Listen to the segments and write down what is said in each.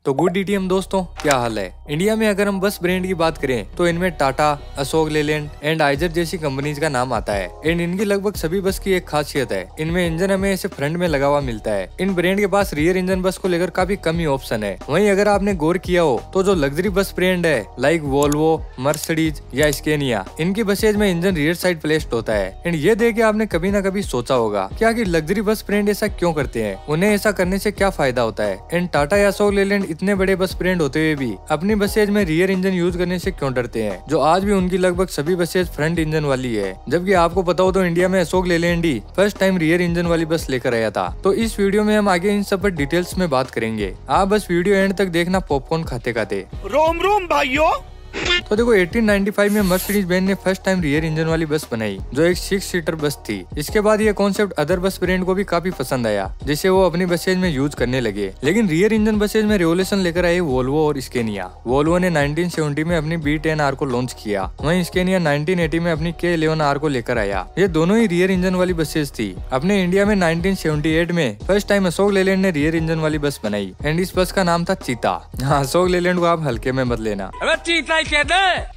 तो good DTM दोस्तों, क्या हाल है। इंडिया में अगर हम बस ब्रांड की बात करें तो इनमें टाटा, अशोक लेलैंड एंड आइजर जैसी कंपनीज का नाम आता है। एंड इनकी लगभग सभी बस की एक खासियत है, इनमें इंजन हमें ऐसे फ्रंट में लगा हुआ मिलता है। इन ब्रांड के पास रियर इंजन बस को लेकर काफी कम ही ऑप्शन है। वहीं अगर आपने गौर किया हो तो जो लग्जरी बस ब्रांड है लाइक वोल्वो, मर्सिडीज या स्केनिया, इनकी बसेज में इंजन रियर साइड प्लेस्ड होता है। एंड ये देख के आपने कभी ना कभी सोचा होगा क्या कि लग्जरी बस ब्रांड ऐसा क्यों करते हैं, उन्हें ऐसा करने से क्या फायदा होता है। एंड टाटा या अशोक लेलैंड इतने बड़े बस ब्रांड होते हुए भी अपनी बसेज में रियर इंजन यूज करने से क्यों डरते हैं, जो आज भी उनकी लगभग सभी बसेज फ्रंट इंजन वाली है। जबकि आपको पता हो तो इंडिया में अशोक लेलैंड ही फर्स्ट टाइम रियर इंजन वाली बस लेकर आया था। तो इस वीडियो में हम आगे इन सब पर डिटेल्स में बात करेंगे। आप बस वीडियो एंड तक देखना पॉपकॉर्न खाते खाते। रोम रोम भाइयों। तो देखो 1895 में मर्सिडीज बेंज ने फर्स्ट टाइम रियर इंजन वाली बस बनाई, जो एक 6 सीटर बस थी। इसके बाद ये कॉन्सेप्ट अदर बस ब्रांड को भी काफी पसंद आया, जिसे वो अपनी बसेज में यूज करने लगे। लेकिन रियर इंजन बसेज में रेवोल्यूशन लेकर आए वोल्वो और स्केनिया। वोल्वो ने 1970 में अपनी B10R को लॉन्च किया, वहीं स्केनिया 1980 में अपनी K11R को लेकर आया। ये दोनों ही रियर इंजन वाली बसेज थी। अपने इंडिया में 1978 में फर्स्ट टाइम अशोक लेलैंड ने रियर इंजन वाली बस बनाई एंड इस बस का नाम था चीता। हाँ, अशोक लेलैंड को आप हल्के में मत लेना।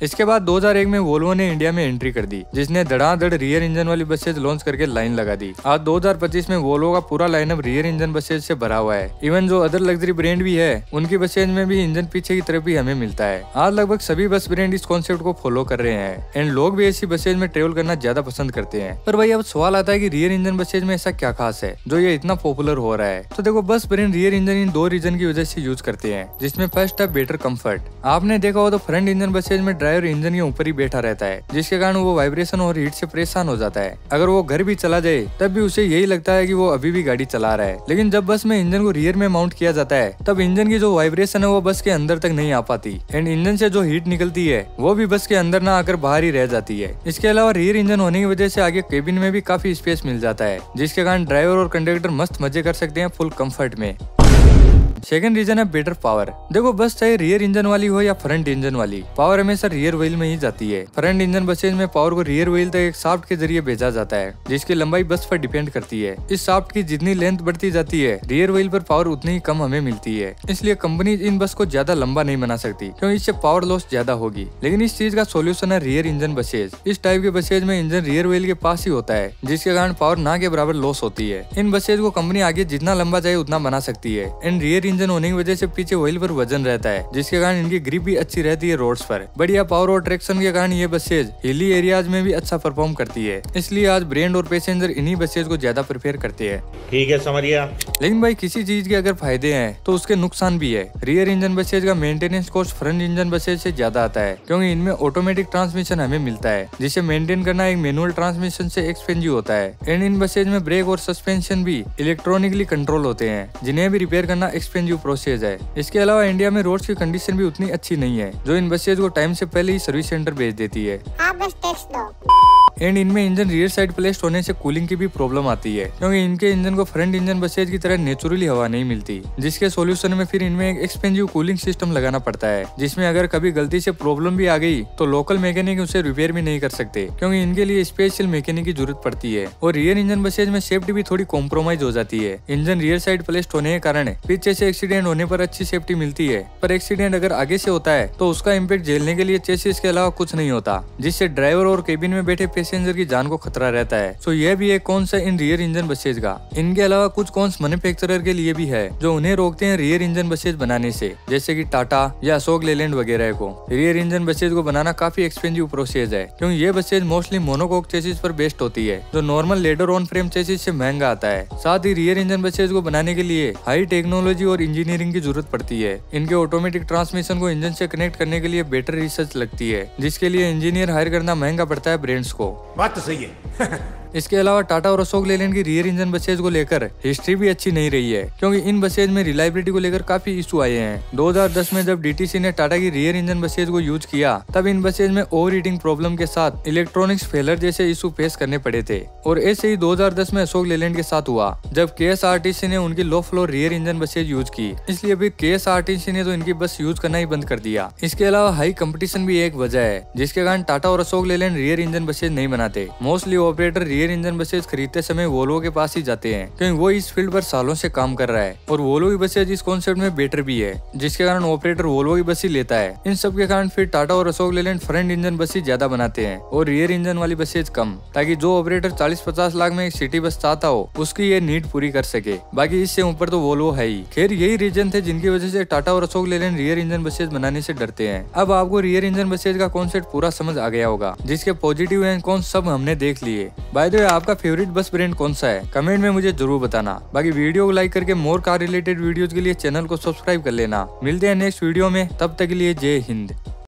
इसके बाद 2001 में वोल्वो ने इंडिया में एंट्री कर दी, जिसने धड़ाधड़ रियर इंजन वाली बसेज लॉन्च करके लाइन लगा दी। आज 2025 में वोल्वो का पूरा लाइनअप रियर इंजन बसेज से भरा हुआ है। इवन जो अदर लग्जरी ब्रांड भी है, उनकी बसेज में भी इंजन पीछे की तरफ भी हमें मिलता है। आज लगभग सभी बस ब्रांड इस कॉन्सेप्ट को फॉलो कर रहे हैं एंड लोग भी ऐसी बसेज में ट्रेवल करना ज्यादा पसंद करते हैं। पर भाई अब सवाल आता है कि रियर इंजन बसेज में ऐसा क्या खास है जो ये इतना पॉपुलर हो रहा है। तो देखो, बस ब्रांड रियर इंजन इन 2 रीजन की वजह से यूज करते हैं, जिसमें फर्स्ट है बेटर कंफर्ट। आपने देखा हो तो फ्रंट इंजन बसेज में ड्राइवर इंजन के ऊपर ही बैठा रहता है, जिसके कारण वो वाइब्रेशन और हीट से परेशान हो जाता है। अगर वो घर भी चला जाए तब भी उसे यही लगता है कि वो अभी भी गाड़ी चला रहा है। लेकिन जब बस में इंजन को रियर में माउंट किया जाता है, तब इंजन की जो वाइब्रेशन है वो बस के अंदर तक नहीं आ पाती एंड इंजन से जो हीट निकलती है वो भी बस के अंदर ना आकर बाहर ही रह जाती है। इसके अलावा रियर इंजन होने की वजह से आगे केबिन में भी काफी स्पेस मिल जाता है, जिसके कारण ड्राइवर और कंडक्टर मस्त मजे कर सकते हैं फुल कंफर्ट में। सेकंड रीजन है बेटर पावर। देखो, बस चाहे रियर इंजन वाली हो या फ्रंट इंजन वाली, पावर हमेशा रियर व्हील में ही जाती है। फ्रंट इंजन बसेज में पावर को रियर व्हील तक एक शाफ्ट के जरिए भेजा जाता है, जिसकी लंबाई बस पर डिपेंड करती है। इस शाफ्ट की जितनी लेंथ बढ़ती जाती है, रियर व्हील पर पावर उतनी ही कम हमें मिलती है। इसलिए कंपनी इन बस को ज्यादा लंबा नहीं बना सकती, क्योंकि इससे पावर लॉस ज्यादा होगी। लेकिन इस चीज का सोल्यूशन है रियर इंजन बसेज। इस टाइप के बसेज में इंजन रियर व्हील के पास ही होता है, जिसके कारण पावर ना के बराबर लॉस होती है। इन बसेज को कंपनी आगे जितना लंबा चाहे उतना बना सकती है एंड रियर इंजन होने की वजह से पीछे व्हील पर वजन रहता है, जिसके कारण इनकी ग्रिप भी अच्छी रहती है रोड्स पर। बढ़िया पावर और ट्रैक्शन के कारण ये बसेज हिली एरियाज में भी अच्छा परफॉर्म करती है। इसलिए आज ब्रांड और पैसेंजर इन्हीं बसेज को ज्यादा प्रेफर करते हैं। ठीक है, समझिए। लेकिन भाई किसी चीज के अगर फायदे हैं तो उसके नुकसान भी है। रियर इंजन बसेज का maintenance cost front engine buses से ज्यादा आता है, क्योंकि इनमें ऑटोमेटिक ट्रांसमिशन हमें मिलता है, जिसे मेंटेन करना एक मैनुअल ट्रांसमिशन से एक्सपेंसिव होता है। एंड इन बसेज में ब्रेक और सस्पेंशन भी इलेक्ट्रॉनिकली कंट्रोल होते हैं, जिन्हें भी रिपेयर करना एक्सपेंसिव प्रोसेस है। इसके अलावा इंडिया में रोड्स की कंडीशन भी उतनी अच्छी नहीं है, जो इन बसेज को टाइम से पहले ही सर्विस सेंटर भेज देती है। आप बस टेक्स्ट दो। एंड इनमें इंजन रियर साइड प्लेस्ड होने से कूलिंग की भी प्रॉब्लम आती है, क्योंकि इनके इंजन को फ्रंट इंजन बसेज की तरह नेचुरली हवा नहीं मिलती, जिसके सॉल्यूशन में फिर इनमें एक एक्सपेंसिव कूलिंग सिस्टम लगाना पड़ता है, जिसमें अगर कभी गलती से प्रॉब्लम भी आ गई तो लोकल मैकेनिक उसे रिपेयर भी नहीं कर सकते, क्योंकि इनके लिए स्पेशल मैकेनिक की जरूरत पड़ती है। और रियर इंजन बसेज में सेफ्टी भी थोड़ी कॉम्प्रोमाइज हो जाती है। इंजन रियर साइड प्लेस्ड होने के कारण पीछे से एक्सीडेंट होने पर अच्छी सेफ्टी मिलती है, पर एक्सीडेंट अगर आगे से होता है तो उसका इम्पैक्ट झेलने के लिए चेसिस के अलावा कुछ नहीं होता, जिससे ड्राइवर और केबिन में बैठे पैसेंजर की जान को खतरा रहता है। तो यह भी एक कॉन्स है इन रियर इंजन बसेज का। इनके अलावा कुछ कॉन्स मैन्युफैक्चरर के लिए भी है, जो उन्हें रोकते हैं रियर इंजन बसेज बनाने से, जैसे कि टाटा या अशोक लेलैंड वगैरह को। रियर इंजन बसेज को बनाना काफी एक्सपेंसिव प्रोसेस है, क्योंकि ये बसेज मोस्टली मोनोकोक चेसिस पर बेस्ड होती है, जो normal ladder on frame chassis से महंगा आता है। साथ ही रियर इंजन बसेज को बनाने के लिए हाई टेक्नोलॉजी और इंजीनियरिंग की जरूरत पड़ती है। इनके ऑटोमेटिक ट्रांसमिशन को इंजन से कनेक्ट करने के लिए बेटर रिसर्च लगती है, जिसके लिए इंजीनियर हायर करना महंगा पड़ता है ब्रांड्स को। बात तो सही है। इसके अलावा टाटा और अशोक लेलैंड की रियर इंजन बसेज को लेकर हिस्ट्री भी अच्छी नहीं रही है, क्योंकि इन बसेज में रिलायबिलिटी को लेकर काफी इशू आए हैं। 2010 में जब डीटीसी ने टाटा की रियर इंजन बसेज को यूज किया, तब इन बसेज में ओवर हीटिंग प्रॉब्लम के साथ इलेक्ट्रॉनिक्स फेलर जैसे इशू फेस करने पड़े थे। और ऐसे ही 2010 में अशोक लेलैंड के साथ हुआ, जब KSRTC ने उनकी low floor rear engine buses use की। इसलिए अभी KSRTC ने तो इनकी बस यूज करना ही बंद कर दिया। इसके अलावा हाई कंपटीशन भी एक वजह है, जिसके कारण टाटा और Ashok Leyland rear engine buses नहीं बनाते। Mostly operator rear rear engine buses खरीदते समय वोल्वो के पास ही जाते हैं, क्योंकि वो इस फील्ड पर सालों से काम कर रहा है और वोल्वो की बसेज इस कॉन्सेप्ट में बेटर भी है, जिसके कारण ऑपरेटर वोल्वो की बस ही लेता है। इन सब के कारण फिर टाटा और अशोक लेलैंड फ्रंट इंजन बस ही ज्यादा बनाते हैं और रियर इंजन वाली बसेज कम, ताकि जो ऑपरेटर 40-50 लाख में एक सिटी बस चाहता हो उसकी ये नीड पूरी कर सके। बाकी इससे ऊपर तो वोल्वो है ही। खैर यही रीजन थे जिनकी वजह से टाटा और Ashok Leyland rear engine buses बनाने से डरते हैं। अब आपको रियर इंजन बसेज का कॉन्सेप्ट पूरा समझ आ गया होगा, जिसके पॉजिटिव एंड कॉन्स सब हमने देख लिए। बाय द वे, आपका फेवरेट बस ब्रांड कौन सा है कमेंट में मुझे जरूर बताना। बाकी वीडियो को लाइक करके मोर कार रिलेटेड वीडियोज के लिए चैनल को सब्सक्राइब कर लेना। मिलते हैं नेक्स्ट वीडियो में, तब तक के लिए जय हिंद।